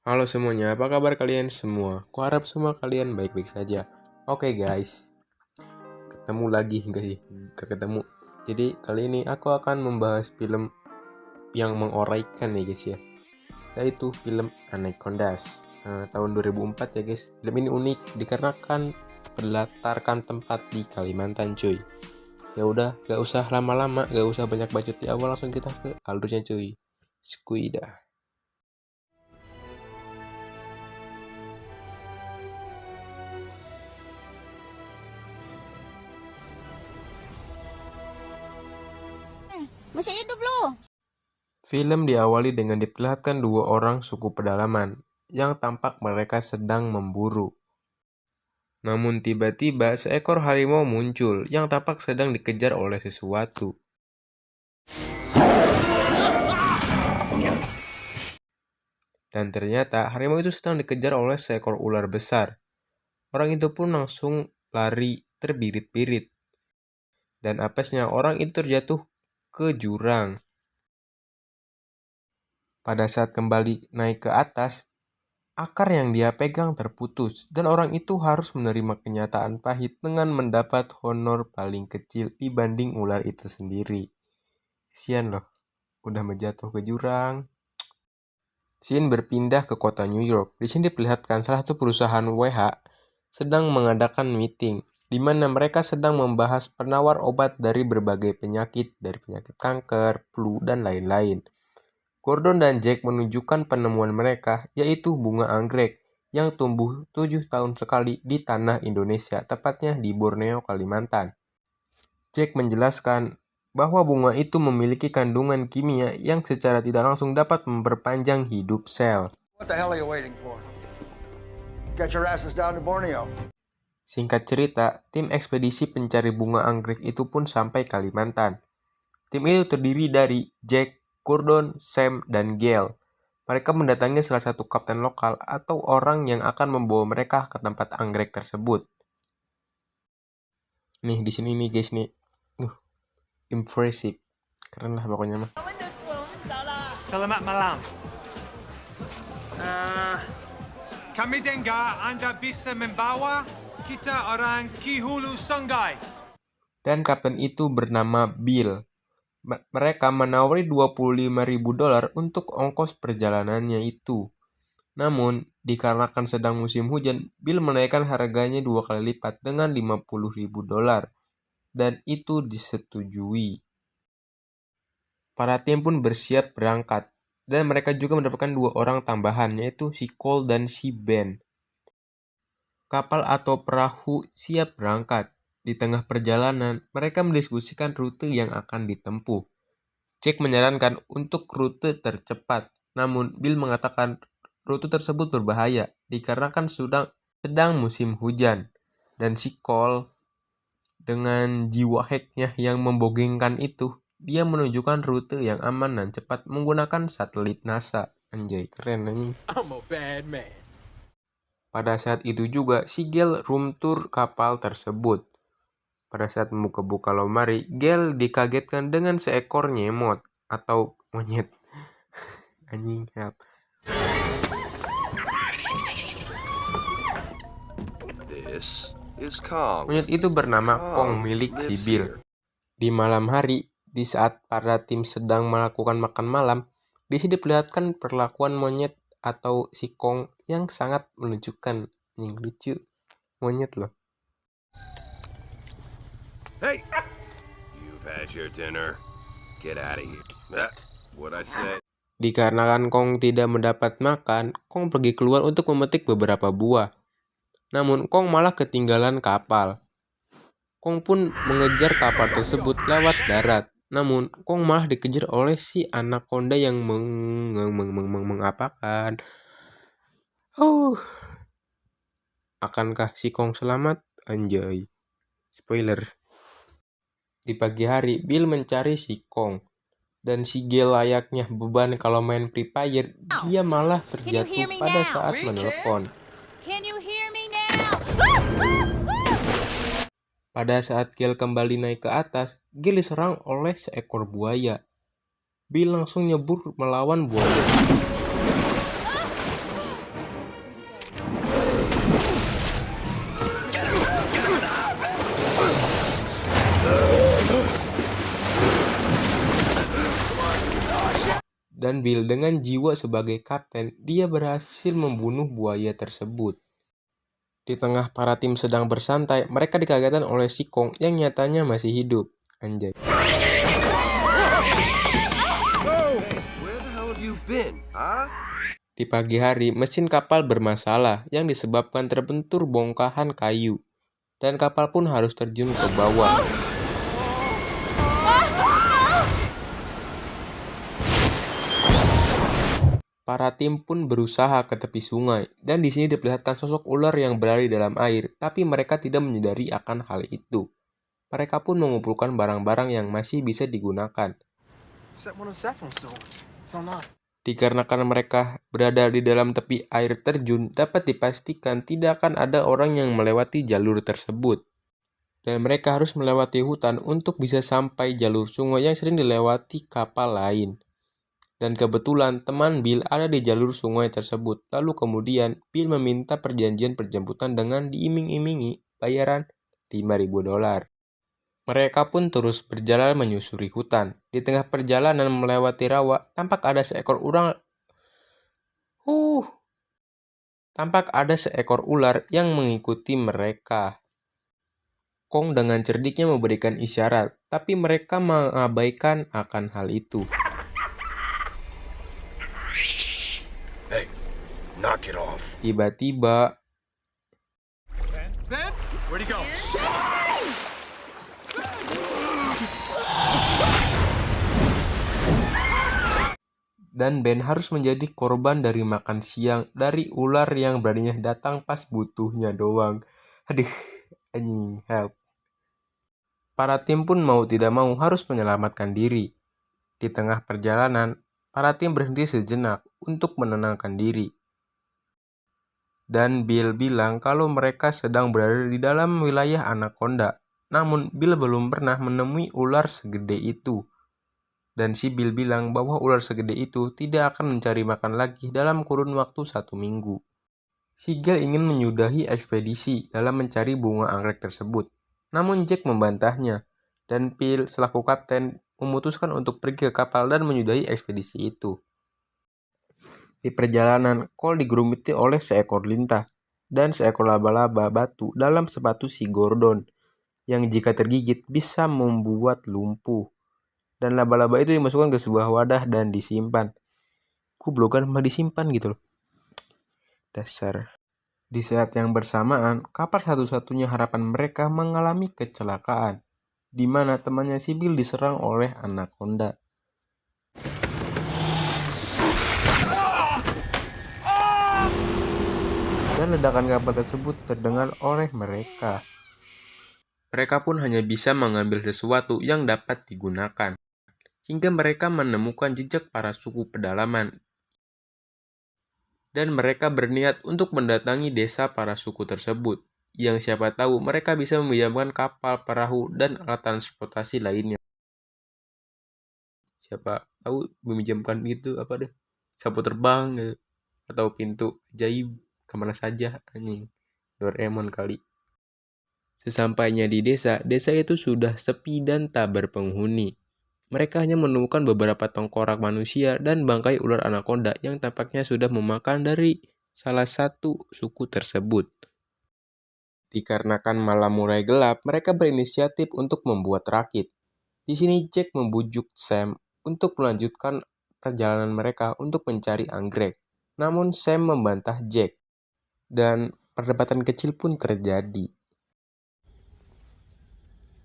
Halo semuanya, apa kabar kalian semua? Kuharap semua kalian baik-baik saja. Oke guys, ketemu lagi enggak sih? Gak ketemu. Jadi kali ini aku akan membahas film yang mengoraikan ya guys ya. Yaitu film Anacondas tahun 2004 ya guys. Film ini unik dikarenakan berlatarkan tempat di Kalimantan cuy. Ya udah, gak usah lama-lama, gak usah banyak bacot di awal, langsung kita ke alurnya cuy. Skuida. Masih hidup lu. Film diawali dengan diperlihatkan dua orang suku pedalaman yang tampak mereka sedang memburu. Namun tiba-tiba seekor harimau muncul yang tampak sedang dikejar oleh sesuatu. Dan ternyata harimau itu sedang dikejar oleh seekor ular besar. Orang itu pun langsung lari terbirit-birit. Dan apesnya orang itu terjatuh ke jurang. Pada saat kembali naik ke atas, akar yang dia pegang terputus dan orang itu harus menerima kenyataan pahit dengan mendapat honor paling kecil dibanding ular itu sendiri. Kasian loh, udah menjatuh ke jurang. Scene berpindah ke kota New York. Di sini diperlihatkan salah satu perusahaan WH sedang mengadakan meeting, di mana mereka sedang membahas penawar obat dari berbagai penyakit, dari penyakit kanker, flu, dan lain-lain. Gordon dan Jack menunjukkan penemuan mereka, yaitu bunga anggrek yang tumbuh 7 tahun sekali di tanah Indonesia, tepatnya di Borneo, Kalimantan. Jack menjelaskan bahwa bunga itu memiliki kandungan kimia yang secara tidak langsung dapat memperpanjang hidup sel. What the hell are you waiting for? Get your asses down to Borneo. Singkat cerita, tim ekspedisi pencari bunga anggrek itu pun sampai Kalimantan. Tim itu terdiri dari Jack, Gordon, Sam, dan Gail. Mereka mendatangi salah satu kapten lokal atau orang yang akan membawa mereka ke tempat anggrek tersebut. Nih di sini nih guys nih, impressive, keren lah pokoknya mah. Selamat malam. Kami dengar Anda bisa membawa kita orang Ki Hulu Sungai. Dan kapten itu bernama Bill. Mereka menawari $25.000 untuk ongkos perjalanannya itu. Namun, dikarenakan sedang musim hujan, Bill menaikkan harganya 2 kali lipat dengan $50.000. Dan itu disetujui. Para tim pun bersiap berangkat. Dan mereka juga mendapatkan 2 orang tambahan, yaitu si Cole dan si Ben. Kapal atau perahu siap berangkat. Di tengah perjalanan, mereka mendiskusikan rute yang akan ditempuh. Jack menyarankan untuk rute tercepat, namun Bill mengatakan rute tersebut berbahaya dikarenakan sedang musim hujan. Dan si Cole dengan jiwa hacknya yang membogengkan itu, dia menunjukkan rute yang aman dan cepat menggunakan satelit NASA. Anjay, keren anjing. I'm a bad man. Pada saat itu juga, si Gail room tour kapal tersebut. Pada saat membuka-buka lemari, Gail dikagetkan dengan seekor nyemot atau monyet. Anjing, help. This is Kong. Monyet itu bernama Kong, milik si Bill. Di malam hari, di saat para tim sedang melakukan makan malam, di sini diperlihatkan perlakuan monyet atau si Kong yang sangat menunjukkan yang lucu. Monyet loh. Hey! You've had your dinner. Get out of here. What I said. Dikarenakan Kong tidak mendapat makan, Kong pergi keluar untuk memetik beberapa buah. Namun Kong malah ketinggalan kapal. Kong pun mengejar kapal tersebut lewat darat. Namun Kong malah dikejar oleh si anaconda yang mengapakan. Akankah si Kong selamat? Anjay. Spoiler. Di pagi hari, Bill mencari si Kong. Dan si Gail layaknya beban kalau main Free Fire, dia malah terjatuh pada saat menelpon. Pada saat Gail kembali naik ke atas, Gail diserang oleh seekor buaya. Bill langsung nyebur melawan buaya. Dan Bill dengan jiwa sebagai kapten, dia berhasil membunuh buaya tersebut. Di tengah para tim sedang bersantai, mereka dikagetkan oleh si Kong yang nyatanya masih hidup. Anjay. Where the hell have you been, huh? Di pagi hari, mesin kapal bermasalah yang disebabkan terbentur bongkahan kayu. Dan kapal pun harus terjun ke bawah. Para tim pun berusaha ke tepi sungai, dan di sini diperlihatkan sosok ular yang berlari dalam air, tapi mereka tidak menyadari akan hal itu. Mereka pun mengumpulkan barang-barang yang masih bisa digunakan. Dikarenakan mereka berada di dalam tepi air terjun, dapat dipastikan tidak akan ada orang yang melewati jalur tersebut. Dan mereka harus melewati hutan untuk bisa sampai jalur sungai yang sering dilewati kapal lain. Dan kebetulan teman Bill ada di jalur sungai tersebut. Lalu kemudian Bill meminta perjanjian penjemputan dengan diiming-imingi bayaran $5.000. Mereka pun terus berjalan menyusuri hutan. Di tengah perjalanan melewati rawa, tampak ada seekor ular yang mengikuti mereka. Kong dengan cerdiknya memberikan isyarat, tapi mereka mengabaikan akan hal itu. Hey, knock it off. Tiba-tiba, Ben? Where'd he go? dan Ben harus menjadi korban dari makan siang dari ular yang beraninya datang pas butuhnya doang. Aduh, anjing, help. Para tim pun mau tidak mau harus menyelamatkan diri. Di tengah perjalanan, para tim berhenti sejenak untuk menenangkan diri. Dan Bill bilang kalau mereka sedang berada di dalam wilayah anaconda. Namun Bill belum pernah menemui ular segede itu. Dan si Bill bilang bahwa ular segede itu tidak akan mencari makan lagi dalam kurun waktu 1 minggu. Si Gale ingin menyudahi ekspedisi dalam mencari bunga anggrek tersebut. Namun Jack membantahnya. Dan Bill selaku kapten memutuskan untuk pergi ke kapal dan menyudahi ekspedisi itu. Di perjalanan, Cole digerumiti oleh seekor lintah dan seekor laba-laba batu dalam sepatu si Gordon yang jika tergigit bisa membuat lumpuh. Dan laba-laba itu dimasukkan ke sebuah wadah dan disimpan. Kublokan mah disimpan gitu loh. Dasar. Di saat yang bersamaan, kapal satu-satunya harapan mereka mengalami kecelakaan, di mana temannya si Bill diserang oleh anaconda. Dan ledakan kapal tersebut terdengar oleh mereka. Mereka pun hanya bisa mengambil sesuatu yang dapat digunakan, hingga mereka menemukan jejak para suku pedalaman. Dan mereka berniat untuk mendatangi desa para suku tersebut, yang siapa tahu mereka bisa meminjamkan kapal, perahu, dan alat transportasi lainnya. Siapa tahu meminjamkan gitu apa deh, sapu terbang gitu, atau pintu ajaib kemana saja, anjing, Doraemon kali. Sesampainya di desa itu sudah sepi dan tak berpenghuni. Mereka hanya menemukan beberapa tengkorak manusia dan bangkai ular anaconda yang tampaknya sudah memakan dari salah satu suku tersebut. Dikarenakan malam mulai gelap, mereka berinisiatif untuk membuat rakit. Di sini Jack membujuk Sam untuk melanjutkan perjalanan mereka untuk mencari anggrek. Namun Sam membantah Jack, dan perdebatan kecil pun terjadi.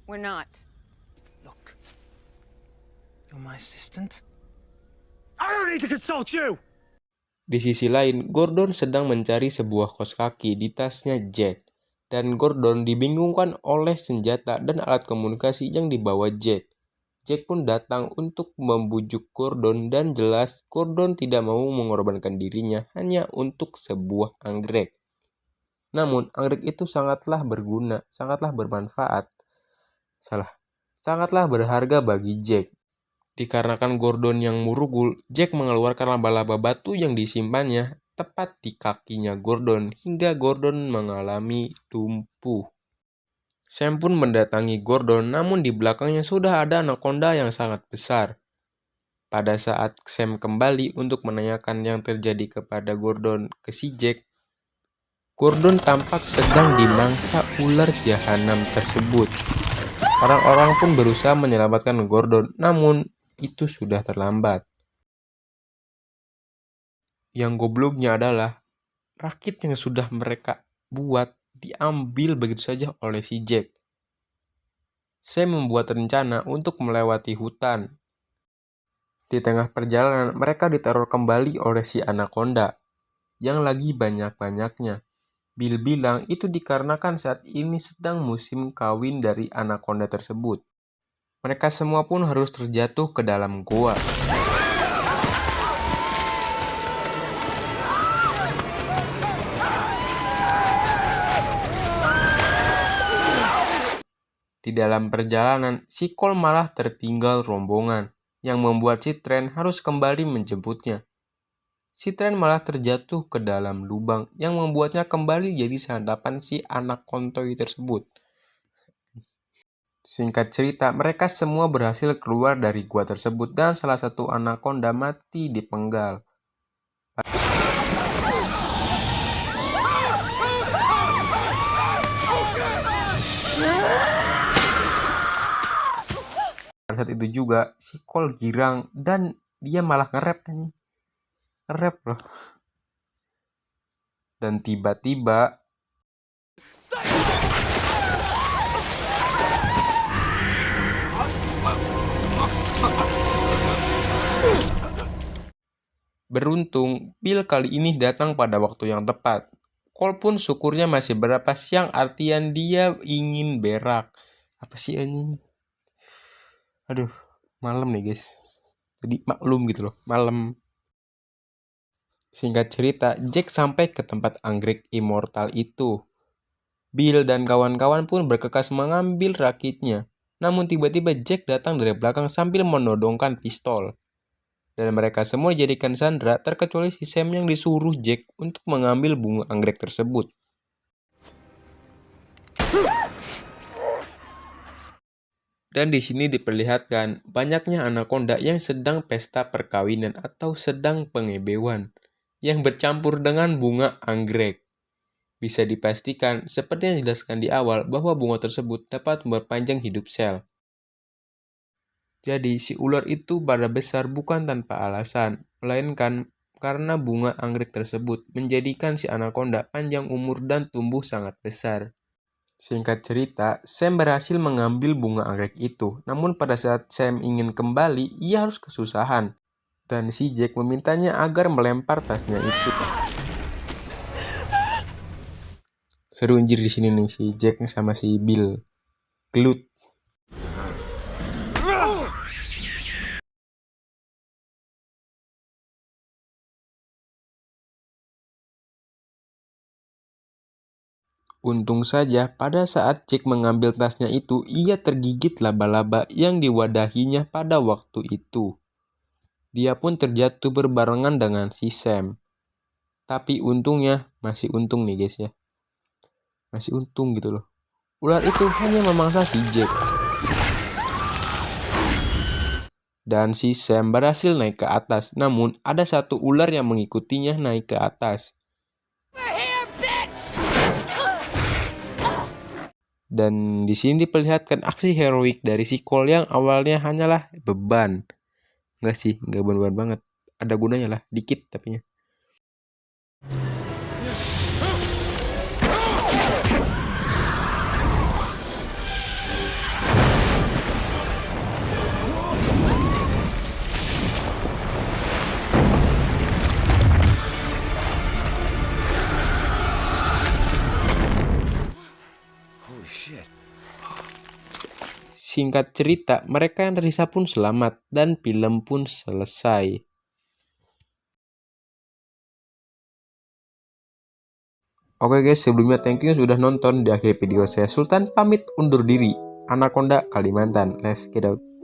We're not. Look, you're my assistant. I don't need to consult you! Di sisi lain, Gordon sedang mencari sebuah kaos kaki di tasnya Jack. Dan Gordon dibingungkan oleh senjata dan alat komunikasi yang dibawa Jack. Jack pun datang untuk membujuk Gordon dan jelas Gordon tidak mau mengorbankan dirinya hanya untuk sebuah anggrek. Namun, anggrek itu sangatlah berguna, sangatlah bermanfaat. Sangatlah berharga bagi Jack. Dikarenakan Gordon yang murugul, Jack mengeluarkan laba-laba batu yang disimpannya tepat di kakinya Gordon hingga Gordon mengalami lumpuh. Sam pun mendatangi Gordon, namun di belakangnya sudah ada anaconda yang sangat besar. Pada saat Sam kembali untuk menanyakan yang terjadi kepada Gordon ke si Jack, Gordon tampak sedang dimangsa ular jahanam tersebut. Orang-orang pun berusaha menyelamatkan Gordon, namun itu sudah terlambat. Yang gobloknya adalah rakit yang sudah mereka buat diambil begitu saja oleh si Jack. Sam membuat rencana untuk melewati hutan. Di tengah perjalanan, mereka diteror kembali oleh si Anaconda yang lagi banyak-banyaknya. Bill bilang itu dikarenakan saat ini sedang musim kawin dari Anaconda tersebut. Mereka semua pun harus terjatuh ke dalam goa. Di dalam perjalanan, si Cole malah tertinggal rombongan, yang membuat si Trent harus kembali menjemputnya. Si Trent malah terjatuh ke dalam lubang yang membuatnya kembali jadi santapan si anak kontoi tersebut. Singkat cerita, mereka semua berhasil keluar dari gua tersebut dan salah satu anaconda mati dipenggal. Pada saat itu juga si Cole girang dan dia malah nge-rap anjing. Nge-rap loh. Dan tiba-tiba beruntung, Bill kali ini datang pada waktu yang tepat. Cole pun syukurnya masih berapa siang, artian dia ingin berak. Apa sih anjing? Aduh, malam nih guys. Jadi maklum gitu loh, malam. Singkat cerita, Jack sampai ke tempat anggrek immortal itu. Bill dan kawan-kawan pun bergegas mengambil rakitnya. Namun tiba-tiba Jack datang dari belakang sambil menodongkan pistol. Dan mereka semua jadikan sandera terkecuali si Sam yang disuruh Jack untuk mengambil bunga anggrek tersebut. Dan di sini diperlihatkan banyaknya anaconda yang sedang pesta perkawinan atau sedang pengebewan yang bercampur dengan bunga anggrek. Bisa dipastikan, seperti yang dijelaskan di awal, bahwa bunga tersebut dapat memperpanjang hidup sel. Jadi, si ular itu pada besar bukan tanpa alasan, melainkan karena bunga anggrek tersebut menjadikan si anaconda panjang umur dan tumbuh sangat besar. Singkat cerita, Sam berhasil mengambil bunga anggrek itu, namun pada saat Sam ingin kembali, ia harus kesusahan. Dan si Jack memintanya agar melempar tasnya itu. Seru anjir di sini nih si Jack sama si Bill. Gelut. Untung saja pada saat Jack mengambil tasnya itu, ia tergigit laba-laba yang diwadahinya pada waktu itu. Dia pun terjatuh berbarengan dengan si Sam. Tapi untungnya, masih untung nih guys ya. Masih untung gitu loh. Ular itu hanya memangsa si Jack. Dan si Sam berhasil naik ke atas. Namun ada satu ular yang mengikutinya naik ke atas. Dan di sini diperlihatkan aksi heroik dari si Cole yang awalnya hanyalah beban. Enggak sih, enggak beban banget. Ada gunanya lah, dikit tapinya. Singkat cerita, mereka yang tersisa pun selamat dan film pun selesai. Oke guys, sebelumnya thank you sudah nonton. Di akhir video saya Sultan pamit undur diri. Anaconda Kalimantan. Let's get out.